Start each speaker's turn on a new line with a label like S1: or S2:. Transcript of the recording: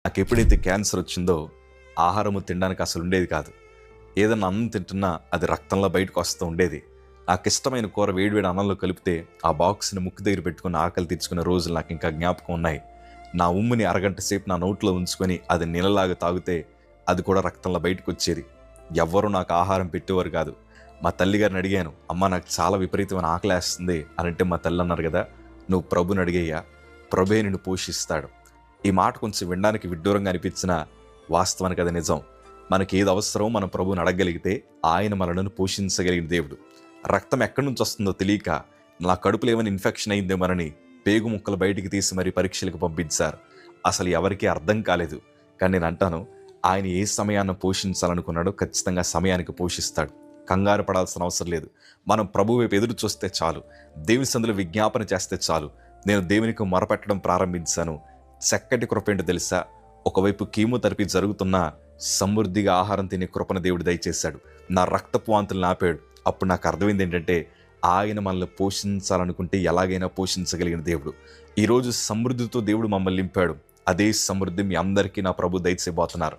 S1: నాకు ఎప్పుడైతే క్యాన్సర్ వచ్చిందో ఆహారము తినడానికి అసలు ఉండేది కాదు. ఏదన్నా అన్నం తింటున్నా అది రక్తంలో బయటకు వస్తూ ఉండేది. నాకు ఇష్టమైన కూర వేడివేడి అన్నంలో కలిపితే ఆ బాక్స్ని ముక్కు దగ్గర పెట్టుకుని ఆకలి తీర్చుకునే రోజులు నాకు ఇంకా జ్ఞాపకం ఉన్నాయి. నా ఉమ్ముని అరగంట సేపు నా నోట్లో ఉంచుకొని అది నీళ్ళలాగా తాగితే అది కూడా రక్తంలో బయటకు వచ్చేది. ఎవ్వరూ నాకు ఆహారం పెట్టేవారు కాదు. మా తల్లిగారిని అడిగాను, అమ్మ నాకు చాలా విపరీతమైన ఆకలేస్తుంది అని. అంటే మా తల్లి అన్నారు కదా, నువ్వు ప్రభుని అడిగయ్యా, ప్రభే నిన్ను పోషిస్తాడు. ఈ మాట కొంచెం వినడానికి విడ్డూరంగా అనిపించిన వాస్తవానికి అది నిజం. మనకి ఏది అవసరమో మనం ప్రభువుని అడగగలిగితే ఆయన మనలను పోషించగలిగిన దేవుడు. రక్తం ఎక్కడి నుంచి వస్తుందో తెలియక నా కడుపులో ఏమైనా ఇన్ఫెక్షన్ అయిందేమోనని పేగు ముక్కలు బయటికి తీసి మరీ పరీక్షలకు పంపించారు. అసలు ఎవరికీ అర్థం కాలేదు. కానీ నేను అంటాను, ఆయన ఏ సమయాన్ని పోషించాలనుకున్నాడో ఖచ్చితంగా సమయానికి పోషిస్తాడు. కంగారు పడాల్సిన అవసరం లేదు. మనం ప్రభు వైపు ఎదురు చూస్తే చాలు, దేవుని సందులో విజ్ఞాపన చేస్తే చాలు. నేను దేవునికి మొరపెట్టడం ప్రారంభించాను. చక్కటి కృప ఏంటో తెలుసా? ఒకవైపు కీమోథెరపీ జరుగుతున్నా సమృద్ధిగా ఆహారం తినే కృపను దేవుడు దయచేశాడు. నా రక్తపు వాంతులను ఆపాడు. అప్పుడు నాకు అర్థమైంది ఏంటంటే, ఆయన మనల్ని పోషించాలనుకుంటే ఎలాగైనా పోషించగలిగిన దేవుడు. ఈరోజు సమృద్ధితో దేవుడు మమ్మల్ని నింపాడు. అదే సమృద్ధి మీ అందరికీ నా ప్రభు దయచేయబోతున్నారు.